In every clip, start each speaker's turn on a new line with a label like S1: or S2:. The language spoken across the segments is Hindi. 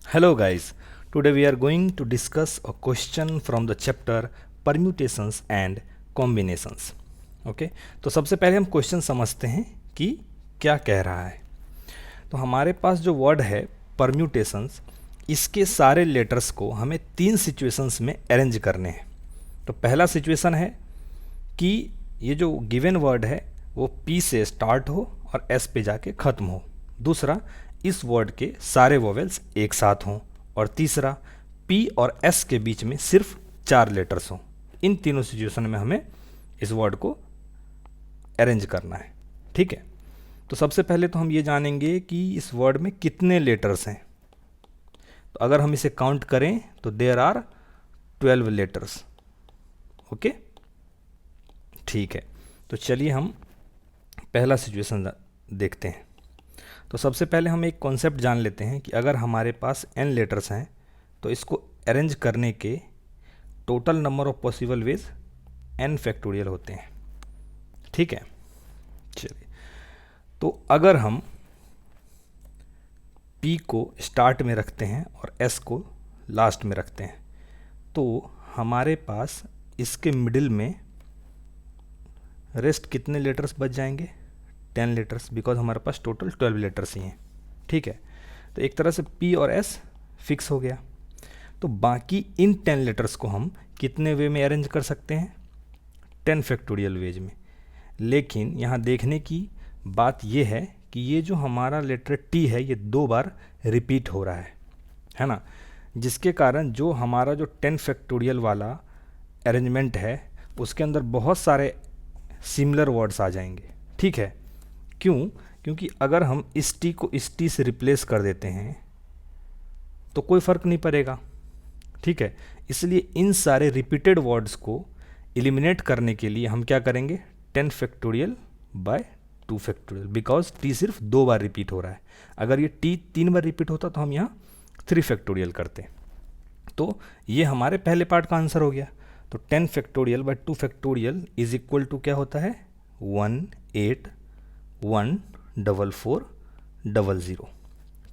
S1: Hello guys, today we are going to discuss a question from the chapter permutations and combinations. Okay तो सबसे पहले हम क्वेश्चन समझते हैं कि क्या कह रहा है। तो हमारे पास जो वर्ड है परम्यूटेशंस, इसके सारे लेटर्स को हमें तीन सिचुएशंस में अरेंज करने हैं। तो पहला सिचुएशन है कि ये जो गिवन वर्ड है वो पी से स्टार्ट हो और एस पे जाके ख़त्म हो। दूसरा, इस वर्ड के सारे वोवेल्स एक साथ हों। और तीसरा, पी और एस के बीच में सिर्फ 4 लेटर्स हों। इन तीनों सिचुएशन में हमें इस वर्ड को अरेंज करना है। ठीक है, तो सबसे पहले तो हम ये जानेंगे कि इस वर्ड में कितने लेटर्स हैं। तो अगर हम इसे काउंट करें तो देयर आर 12 लेटर्स। ओके, ठीक है, तो चलिए हम पहला सिचुएशन देखते हैं। तो सबसे पहले हम एक कॉन्सेप्ट जान लेते हैं कि अगर हमारे पास n लेटर्स हैं तो इसको अरेंज करने के total number of possible ways n factorial होते हैं। ठीक है, चलिए, तो अगर हम p को स्टार्ट में रखते हैं और s को लास्ट में रखते हैं तो हमारे पास इसके मिडिल में रेस्ट कितने लेटर्स बच जाएंगे? 10 लेटर्स, बिकॉज हमारे पास टोटल 12 लेटर्स ही हैं। ठीक है, तो एक तरह से P और S फिक्स हो गया। तो बाकी इन 10 लेटर्स को हम कितने वे में अरेंज कर सकते हैं? 10 फैक्टोरियल वेज में। लेकिन यहाँ देखने की बात यह है कि ये जो हमारा लेटर T है ये 2 बार रिपीट हो रहा है ना, जिसके कारण जो हमारा जो 10 फैक्टोरियल वाला अरेंजमेंट है उसके अंदर बहुत सारे सिमिलर वर्ड्स आ जाएंगे। ठीक है, क्यों? क्योंकि अगर हम इस टी को इस टी से रिप्लेस कर देते हैं तो कोई फ़र्क नहीं पड़ेगा। ठीक है, इसलिए इन सारे रिपीटेड वर्ड्स को एलिमिनेट करने के लिए हम क्या करेंगे? 10 factorial by 2 factorial, because T सिर्फ 2 बार रिपीट हो रहा है। अगर ये टी 3 बार रिपीट होता तो हम यहाँ 3 फैक्टोरियल करते। तो ये हमारे पहले पार्ट का आंसर हो गया। तो 10 factorial by 2 factorial is equal to क्या होता है? 1814400।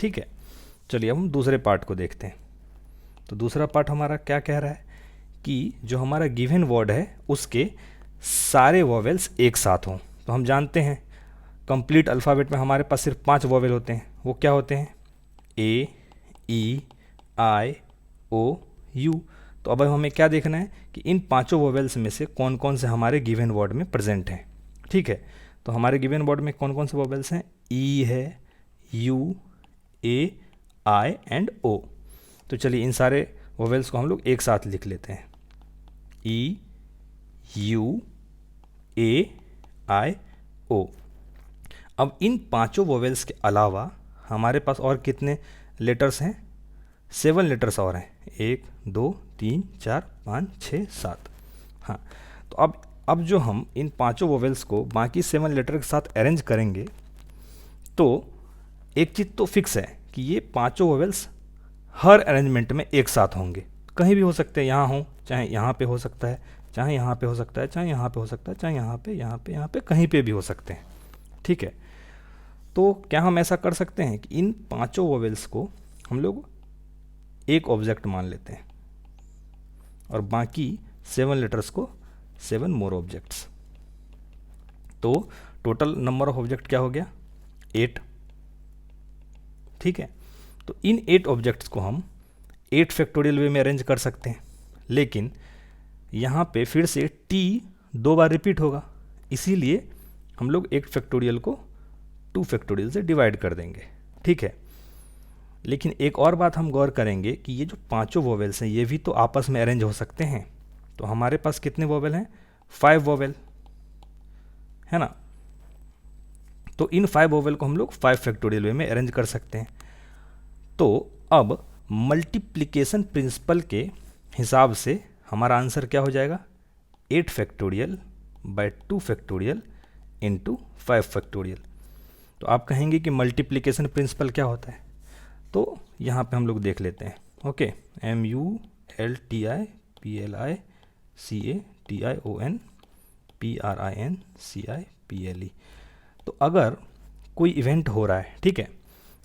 S1: ठीक है, चलिए अब हम दूसरे पार्ट को देखते हैं। तो दूसरा पार्ट हमारा क्या कह रहा है कि जो हमारा गिवन वर्ड है उसके सारे वोवेल्स एक साथ हों। तो हम जानते हैं कंप्लीट अल्फ़ाबेट में हमारे पास सिर्फ 5 वोवेल होते हैं। वो क्या होते हैं? ए, ई, आई, ओ, यू। तो अब हमें क्या देखना है कि इन 5 वोवेल्स में से कौन कौन से हमारे गिवन वर्ड में प्रेजेंट हैं। ठीक है, तो हमारे गिवन वर्ड में कौन कौन से वोवेल्स हैं? ई है, यू, ए, आई एंड ओ। तो चलिए इन सारे वोवेल्स को हम लोग एक साथ लिख लेते हैं। ई, यू, ए, आई, ओ। अब इन 5 वोवेल्स के अलावा हमारे पास और कितने लेटर्स हैं? 7 लेटर्स और हैं। 1 2 3 4 5 6 7। हाँ, तो अब जो हम इन 5 वोवेल्स को बाकी 7 लेटर के साथ अरेंज करेंगे तो एक चीज़ तो फिक्स है कि ये 5 वोवेल्स हर अरेंजमेंट में एक साथ होंगे। कहीं भी हो सकते हैं, यहाँ हो, चाहे यहाँ पे हो सकता है, चाहे यहाँ पे हो सकता है, चाहे यहाँ पे हो सकता है, चाहे यहाँ पे, यहाँ पे, यहाँ पे, कहीं पे भी हो सकते हैं। ठीक है, तो क्या हम ऐसा कर सकते हैं कि इन 5 वोवेल्स को हम लोग एक ऑब्जेक्ट मान लेते हैं और बाकी 7 लेटर्स को 7 मोर ऑब्जेक्ट्स। तो टोटल नंबर ऑफ ऑब्जेक्ट क्या हो गया? 8। ठीक है, तो इन 8 ऑब्जेक्ट्स को हम 8 फैक्टोरियल वे में अरेंज कर सकते हैं। लेकिन यहाँ पे फिर से टी 2 बार रिपीट होगा, इसीलिए हम लोग 8 फैक्टोरियल को 2 फैक्टोरियल से डिवाइड कर देंगे। ठीक है, लेकिन एक और बात हम गौर करेंगे कि ये जो 5 वोवेल्स हैं ये भी तो आपस में अरेंज हो सकते हैं। तो हमारे पास कितने वोवेल हैं? 5 वोवेल है ना। तो इन 5 वोवेल को हम लोग 5 फैक्टोरियल वे में अरेंज कर सकते हैं। तो अब मल्टीप्लिकेशन प्रिंसिपल के हिसाब से हमारा आंसर क्या हो जाएगा? 8 factorial by 2 factorial into 5 factorial. तो आप कहेंगे कि मल्टीप्लिकेशन प्रिंसिपल क्या होता है? तो यहाँ पे हम लोग देख लेते हैं। ओके, MULTIPLICATION तो अगर कोई इवेंट हो रहा है, ठीक है,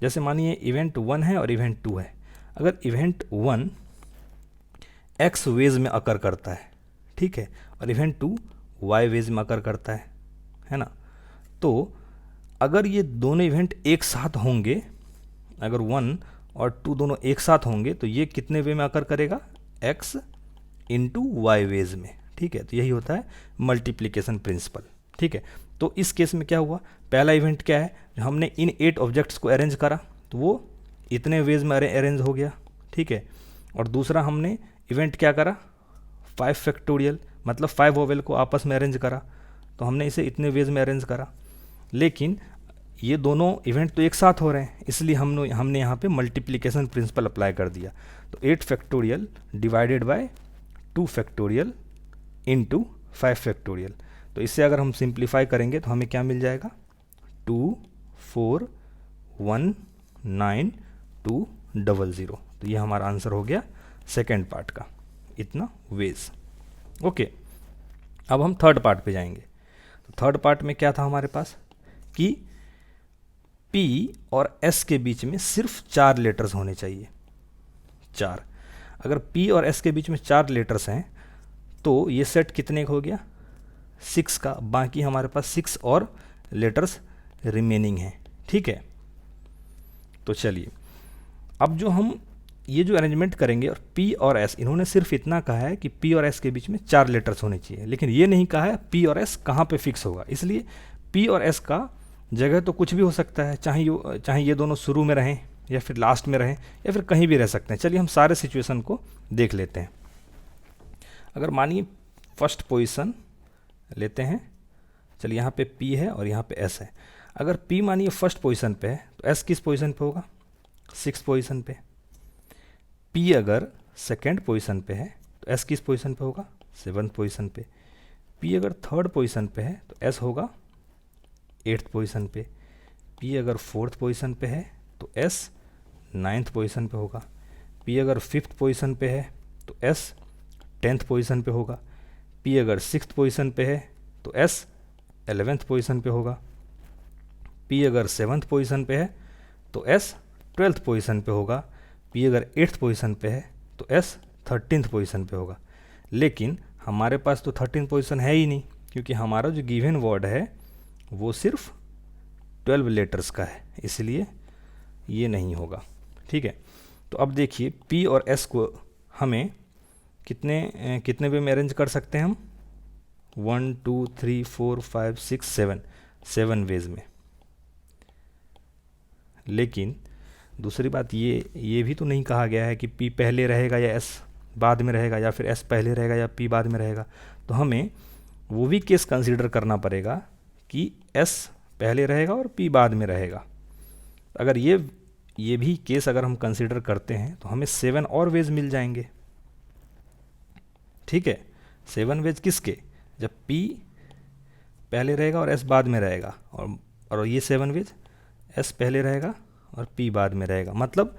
S1: जैसे मानिए इवेंट 1 है और इवेंट 2 है। अगर इवेंट 1 एक्स वेज में अकर करता है, ठीक है, और इवेंट 2 वाई वेज में अकर करता है ना, तो अगर ये दोनों इवेंट एक साथ होंगे, अगर 1 और 2 दोनों एक साथ होंगे तो ये कितने वे में अकर करेगा, x इंटू वाई वेज में, ठीक है। तो यही होता है मल्टीप्लिकेशन प्रिंसिपल, ठीक है। तो इस केस में क्या हुआ, पहला इवेंट क्या है, हमने इन 8 ऑब्जेक्ट्स को अरेंज करा तो वो इतने वेज में अरेंज हो गया, ठीक है। और दूसरा हमने इवेंट क्या करा, 5 फैक्टोरियल, मतलब 5 वोवेल को आपस में अरेंज करा, तो हमने इसे इतने वेज में अरेंज करा। लेकिन ये दोनों इवेंट तो एक साथ हो रहे हैं, इसलिए हमने यहाँ पे मल्टीप्लिकेशन प्रिंसिपल अप्लाई कर दिया। तो 8 factorial divided by 2 factorial into 5 factorial. तो इससे अगर हम सिंप्लीफाई करेंगे तो हमें क्या मिल जाएगा, 2 4 1 9 2 0 0। तो ये हमारा आंसर हो गया सेकेंड पार्ट का, इतना वेज। ओके, अब हम थर्ड पार्ट पे जाएंगे। तो थर्ड पार्ट में क्या था हमारे पास कि P और S के बीच में सिर्फ 4 लेटर्स होने चाहिए, 4। अगर P और S के बीच में 4 लेटर्स हैं तो ये सेट कितने का हो गया, 6 का। बाकी हमारे पास 6 और लेटर्स रिमेनिंग हैं, ठीक है। तो चलिए, अब जो हम ये जो अरेंजमेंट करेंगे, और P और S, इन्होंने सिर्फ इतना कहा है कि P और S के बीच में 4 लेटर्स होने चाहिए, लेकिन ये नहीं कहा है P और S कहाँ पे फिक्स होगा। इसलिए P और S का जगह तो कुछ भी हो सकता है, चाहे ये दोनों शुरू में रहें या फिर लास्ट में रहें या फिर कहीं भी रह सकते हैं। चलिए हम सारे सिचुएशन को देख लेते हैं। अगर मानिए फर्स्ट पोजीशन लेते हैं, चलिए यहाँ पे P है और यहाँ पे S है। अगर P मानिए फर्स्ट पोजीशन पे है तो S किस पोजीशन पे होगा, 6th पोजीशन पे। P अगर सेकेंड पोजीशन पे है तो S किस पोजीशन पे होगा, 7th पोजीशन पे। P अगर थर्ड पोजीशन पे है तो S होगा 8th पोजीशन पे। P अगर 4th पोजीशन पे है तो S 9th पोजीशन पे होगा। P अगर 5th पोजीशन पे है तो S 10th पोजीशन पे होगा। P अगर 6th पोजीशन पे है तो S 11th पोजीशन पे होगा। P अगर 7th पोजीशन पे है तो S 12th पोजीशन पे होगा। P अगर 8th पोजीशन पे है तो S 13th पोजीशन पे होगा। लेकिन हमारे पास तो 13th पोजीशन है ही नहीं, क्योंकि हमारा जो गिवन वर्ड है वो सिर्फ 12 लेटर्स का है, इसलिए ये नहीं होगा, ठीक है। तो अब देखिए P और S को हमें कितने वे में अरेंज कर सकते हैं हम, 1 2 3 4 5 6 7 वेज में। लेकिन दूसरी बात ये भी तो नहीं कहा गया है कि P पहले रहेगा या S बाद में रहेगा, या फिर S पहले रहेगा या P बाद में रहेगा। तो हमें वो भी केस कंसीडर करना पड़ेगा कि S पहले रहेगा और P बाद में रहेगा। अगर ये भी केस अगर हम कंसीडर करते हैं तो हमें 7 और वेज मिल जाएंगे, ठीक है। 7 वेज किसके, जब P पहले रहेगा और S बाद में रहेगा, और ये 7 वेज S पहले रहेगा और P बाद में रहेगा। मतलब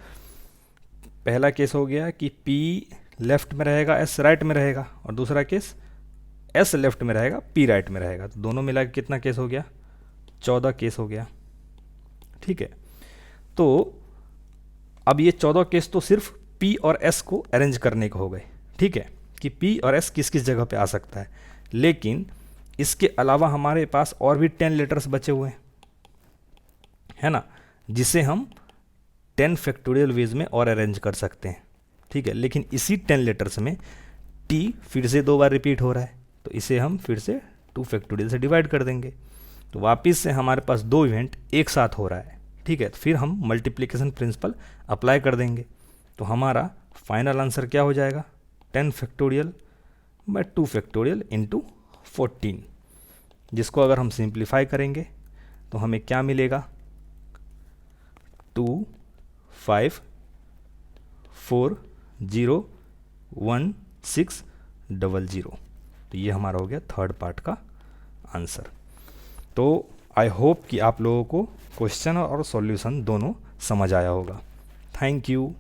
S1: पहला केस हो गया कि P लेफ्ट में रहेगा, S राइट में रहेगा, और दूसरा केस S लेफ्ट में रहेगा, P राइट में रहेगा। तो दोनों मिला के कितना केस हो गया, 14 केस हो गया, ठीक है। तो अब ये 14 केस तो सिर्फ P और S को अरेंज करने को हो गए, ठीक है, कि P और S किस किस जगह पे आ सकता है। लेकिन इसके अलावा हमारे पास और भी 10 लेटर्स बचे हुए हैं, है ना, जिसे हम 10 फैक्टोरियल वेज में और अरेंज कर सकते हैं, ठीक है। लेकिन इसी 10 लेटर्स में T फिर से 2 बार रिपीट हो रहा है, तो इसे हम फिर से 2 फैक्टोरियल से डिवाइड कर देंगे। तो वापस से हमारे पास 2 इवेंट एक साथ हो रहा है, ठीक है। तो फिर हम मल्टीप्लिकेशन प्रिंसिपल अप्लाई कर देंगे। तो हमारा फाइनल आंसर क्या हो जाएगा, 10 फैक्टोरियल बाय 2 फैक्टोरियल इंटू 14, जिसको अगर हम सिंप्लीफाई करेंगे तो हमें क्या मिलेगा, 2 5 4 0 1 6 0 0। तो ये हमारा हो गया थर्ड पार्ट का आंसर। तो आई होप कि आप लोगों को क्वेश्चन और सॉल्यूशन दोनों समझ आया होगा। Thank you.